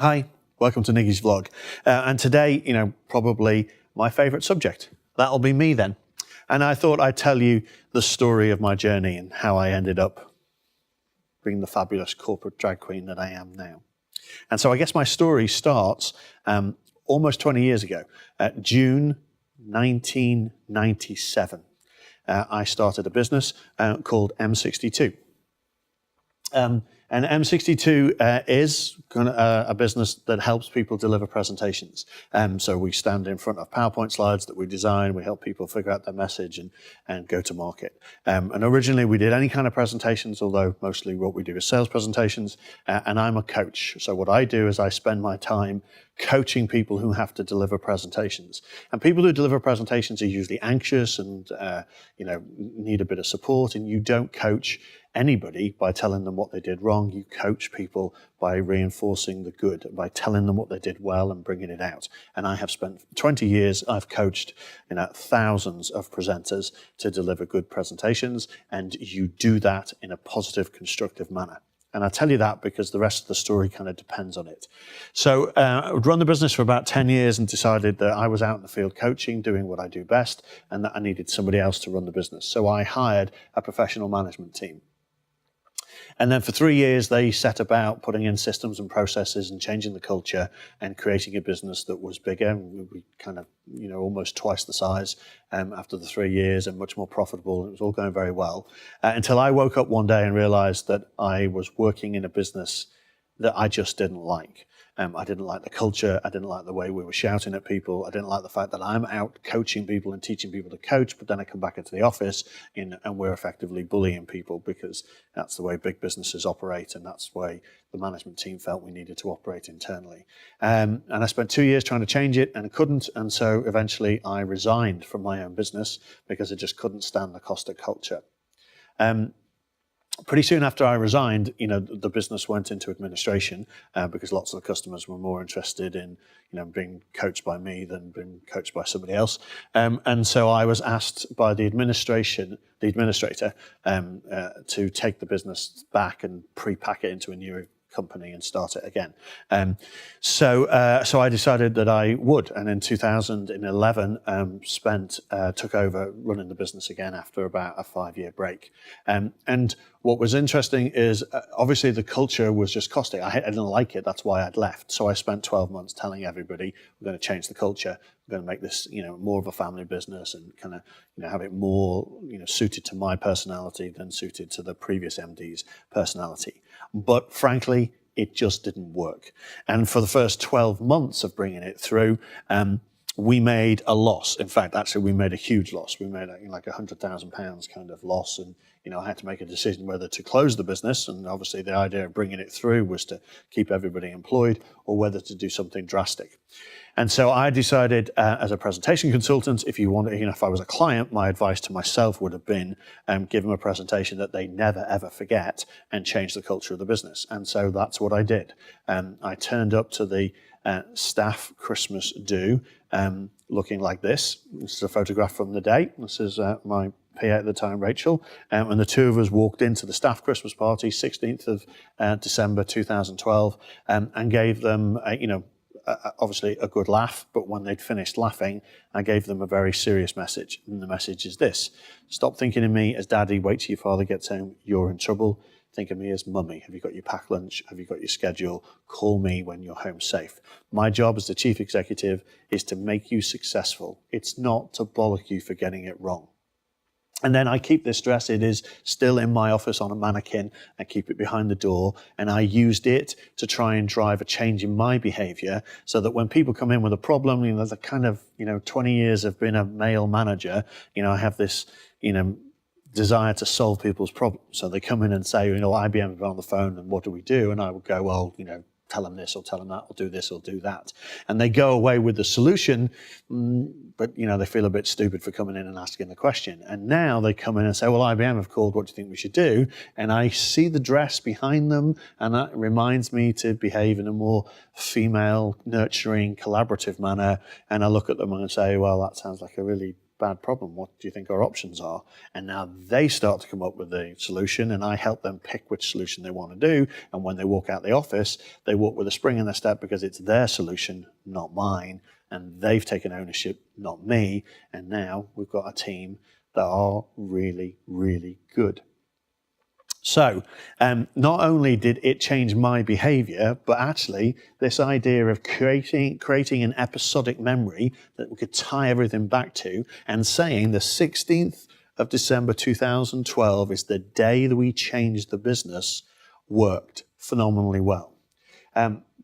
Hi, welcome to Nicci's vlog. And today, probably my favorite subject. That'll be me then. And I thought I'd tell you the story of my journey and how I ended up being the fabulous corporate drag queen that I am now. And so I guess my story starts almost 20 years ago, June 1997. I started a business called M62. And M62 is a business that helps people deliver presentations. So we stand in front of PowerPoint slides that we design, we help people figure out their message and go to market. And originally we did any kind of presentations, although mostly what we do is sales presentations, and I'm a coach. So what I do is I spend my time coaching people who have to deliver presentations. And people who deliver presentations are usually anxious and need a bit of support, and you don't coach anybody by telling them what they did wrong. You coach people by reinforcing the good, by telling them what they did well and bringing it out. And I have spent 20 years, I've coached thousands of presenters to deliver good presentations, and you do that in a positive, constructive manner. And I tell you that because the rest of the story kind of depends on it. So I would run the business for about 10 years and decided that I was out in the field coaching, doing what I do best, and that I needed somebody else to run the business. So I hired a professional management team. And then for 3 years, they set about putting in systems and processes and changing the culture and creating a business that was bigger. We kind of, almost twice the size after the 3 years and much more profitable. It was all going very well until I woke up one day and realized that I was working in a business that I just didn't like. I didn't like the culture. I didn't like the way we were shouting at people. I didn't like the fact that I'm out coaching people and teaching people to coach, but then I come back into the office and we're effectively bullying people because that's the way big businesses operate, and that's the way the management team felt we needed to operate internally. And I spent 2 years trying to change it and couldn't, and so eventually I resigned from my own business because I just couldn't stand the caustic culture. Pretty soon after I resigned, the business went into administration because lots of the customers were more interested in, being coached by me than being coached by somebody else. And so I was asked by the administrator, to take the business back and pre-pack it into a new company and start it again. So I decided that I would, and in 2011 took over running the business again after about a 5-year break. And what was interesting is obviously the culture was just caustic. I didn't like it. That's why I'd left. So I spent 12 months telling everybody we're going to change the culture. We're going to make this more of a family business and kind of have it more suited to my personality than suited to the previous MD's personality. But frankly, it just didn't work. And for the first 12 months of bringing it through, we made a loss. In fact, actually, we made a huge loss. We made like £100,000 kind of loss. And, I had to make a decision whether to close the business. And obviously the idea of bringing it through was to keep everybody employed, or whether to do something drastic. And so I decided as a presentation consultant, if I was a client, my advice to myself would have been give them a presentation that they never, ever forget and change the culture of the business. And so that's what I did. I turned up to the staff Christmas do looking like this. This is a photograph from the day. This is my PA at the time, Rachel, and the two of us walked into the staff Christmas party, 16th of December 2012, and gave them, obviously a good laugh, but when they'd finished laughing, I gave them a very serious message. And the message is this: stop thinking of me as daddy, wait till your father gets home, you're in trouble. Think of me as mummy. Have you got your packed lunch? Have you got your schedule? Call me when you're home safe. My job as the chief executive is to make you successful. It's not to bollock you for getting it wrong. And then I keep this dress. It is still in my office on a mannequin. I keep it behind the door, and I used it to try and drive a change in my behavior so that when people come in with a problem, the kind of, 20 years of being a male manager, I have this, desire to solve people's problems. So they come in and say, IBM have been on the phone and what do we do? And I would go, well, tell them this or tell them that, or do this or do that. And they go away with the solution, but they feel a bit stupid for coming in and asking the question. And now they come in and say, well, IBM have called, what do you think we should do? And I see the dress behind them, and that reminds me to behave in a more female, nurturing, collaborative manner. And I look at them and say, well, that sounds like a really bad problem. What do you think our options are? And now they start to come up with a solution, and I help them pick which solution they want to do. And when they walk out the office, they walk with a spring in their step because it's their solution, not mine. And they've taken ownership, not me. And now we've got a team that are really, really good. So not only did it change my behavior, but actually this idea of creating an episodic memory that we could tie everything back to, and saying the 16th of December 2012 is the day that we changed the business, worked phenomenally well.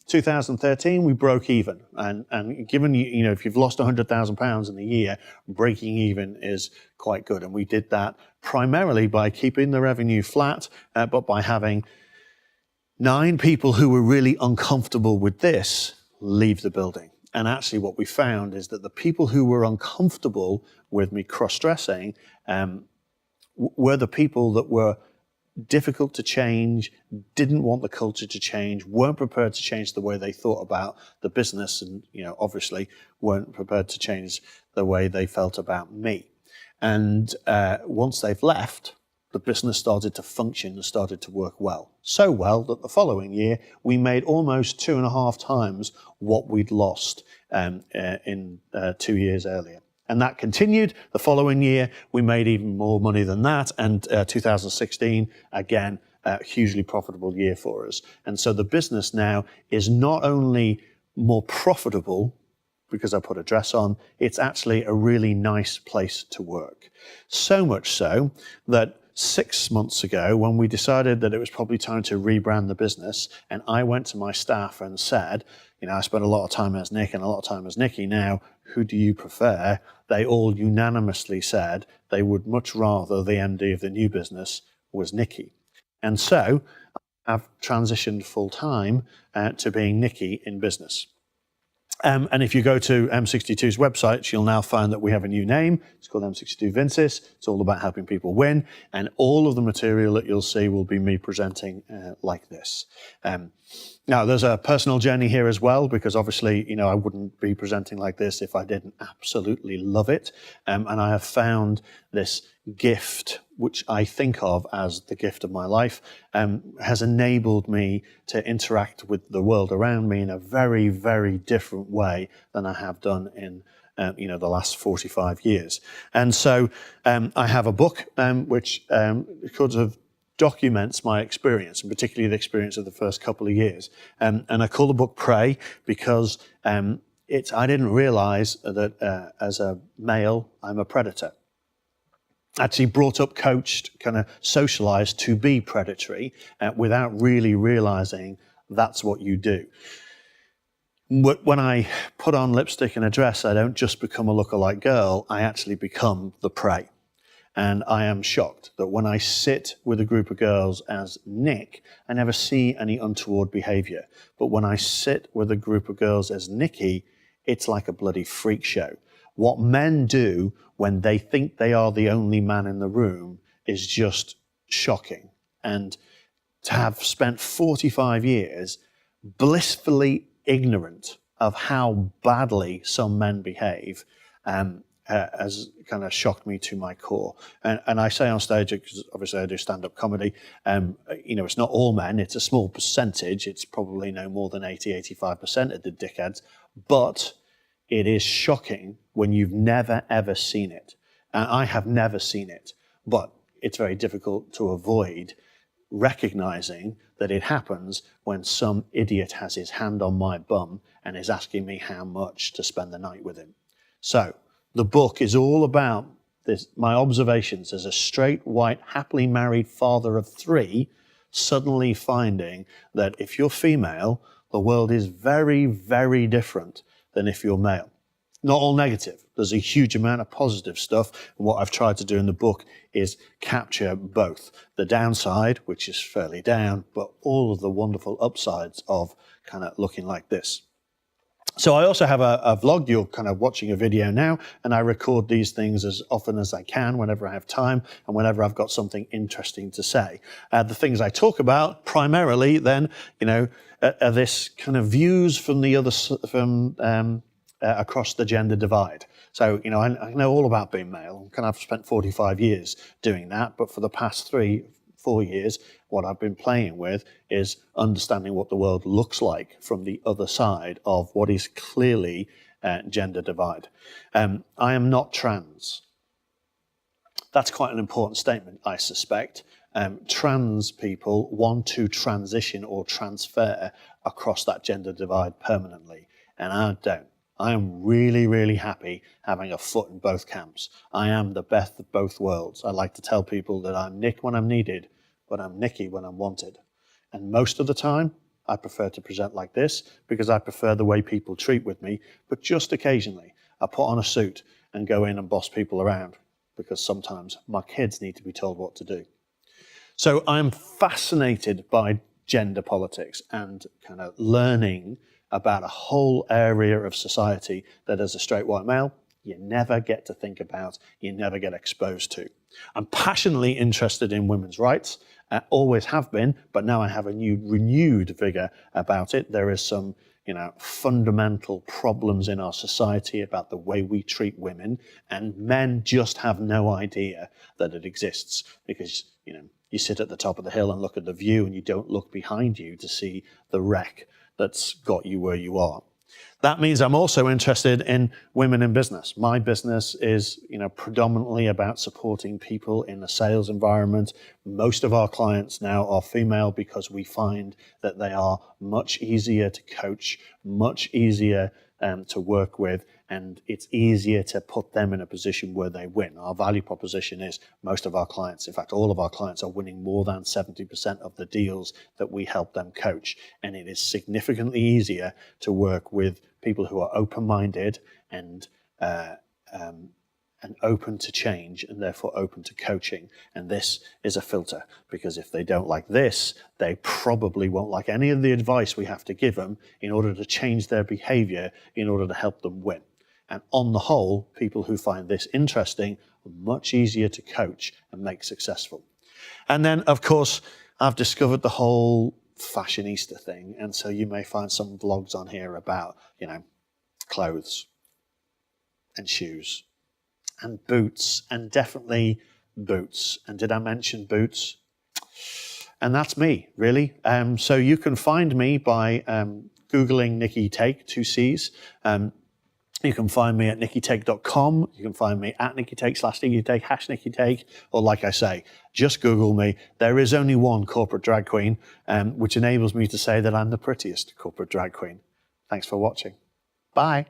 2013, we broke even. And given, if you've lost £100,000 in a year, breaking even is quite good. And we did that primarily by keeping the revenue flat, but by having 9 people who were really uncomfortable with this leave the building. And actually what we found is that the people who were uncomfortable with me cross-dressing were the people that were difficult to change, didn't want the culture to change, weren't prepared to change the way they thought about the business, and obviously weren't prepared to change the way they felt about me. And once they've left, the business started to function and started to work well. So well that the following year we made almost 2.5 times what we'd lost in 2 years earlier. And that continued. The following year, we made even more money than that. And 2016, again, a hugely profitable year for us. And so the business now is not only more profitable because I put a dress on, it's actually a really nice place to work. So much so that 6 months ago, when we decided that it was probably time to rebrand the business, and I went to my staff and said, I spent a lot of time as Nick and a lot of time as Nicci. Now, who do you prefer? They all unanimously said they would much rather the MD of the new business was Nicci. And so I've transitioned full time to being Nicci in business. And if you go to M62's website, you'll now find that we have a new name. It's called M62 Vinces. It's all about helping people win. And all of the material that you'll see will be me presenting like this. Now, there's a personal journey here as well, because obviously, I wouldn't be presenting like this if I didn't absolutely love it. And I have found this gift, which I think of as the gift of my life, has enabled me to interact with the world around me in a very, very different way than I have done in the last 45 years. And so I have a book which sort of documents my experience, and particularly the experience of the first couple of years. And I call the book Pray because I didn't realize that as a male, I'm a predator. Actually brought up, coached, kind of socialized to be predatory without really realizing that's what you do. When I put on lipstick and a dress, I don't just become a lookalike girl, I actually become the prey. And I am shocked that when I sit with a group of girls as Nick, I never see any untoward behavior. But when I sit with a group of girls as Nicci, it's like a bloody freak show. What men do when they think they are the only man in the room is just shocking. And to have spent 45 years blissfully ignorant of how badly some men behave has kind of shocked me to my core. And I say on stage, because obviously I do stand-up comedy, it's not all men, it's a small percentage. It's probably no more than 80-85% of the dickheads. But it is shocking when you've never, ever seen it. And I have never seen it. But it's very difficult to avoid recognizing that it happens when some idiot has his hand on my bum and is asking me how much to spend the night with him. So the book is all about this, my observations as a straight, white, happily married father of 3, suddenly finding that if you're female, the world is very, very different than if you're male. Not all negative. There's a huge amount of positive stuff. And what I've tried to do in the book is capture both the downside, which is fairly down, but all of the wonderful upsides of kind of looking like this. So I also have a vlog. You're kind of watching a video now, and I record these things as often as I can, whenever I have time and whenever I've got something interesting to say. The things I talk about primarily then, are this kind of views from the other, from across the gender divide. So, you know, I know all about being male. I've spent 45 years doing that, but for the past 3-4 years, what I've been playing with is understanding what the world looks like from the other side of what is clearly gender divide. I am not trans. That's quite an important statement, I suspect. Trans people want to transition or transfer across that gender divide permanently, and I don't. I am really, really happy having a foot in both camps. I am the best of both worlds. I like to tell people that I'm Nick when I'm needed, but I'm Nicci when I'm wanted. And most of the time, I prefer to present like this because I prefer the way people treat with me, but just occasionally, I put on a suit and go in and boss people around because sometimes my kids need to be told what to do. So I'm fascinated by gender politics and kind of learning about a whole area of society that as a straight white male, you never get to think about, you never get exposed to. I'm passionately interested in women's rights, always have been, but now I have a renewed vigor about it. There is some, you know, fundamental problems in our society about the way we treat women, and men just have no idea that it exists because, you know, you sit at the top of the hill and look at the view and you don't look behind you to see the wreck that's got you where you are. That means I'm also interested in women in business. My business is, you know, predominantly about supporting people in a sales environment. Most of our clients now are female because we find that they are much easier to coach, much easier to work with, and it's easier to put them in a position where they win. Our value proposition is most of our clients, in fact, all of our clients are winning more than 70% of the deals that we help them coach. And it is significantly easier to work with people who are open-minded and open to change and therefore open to coaching. And this is a filter, because if they don't like this, they probably won't like any of the advice we have to give them in order to change their behavior in order to help them win. And on the whole, people who find this interesting are much easier to coach and make successful. And then, of course, I've discovered the whole fashionista thing. And so you may find some vlogs on here about, you know, clothes and shoes and boots, and definitely boots. And did I mention boots? And that's me, really. So you can find me by Googling Nicci Take, 2 C's. You can find me at niccitake.com. You can find me at @NicciTake/NicciTake, #NicciTake, or like I say, just Google me. There is only one corporate drag queen, which enables me to say that I'm the prettiest corporate drag queen. Thanks for watching. Bye.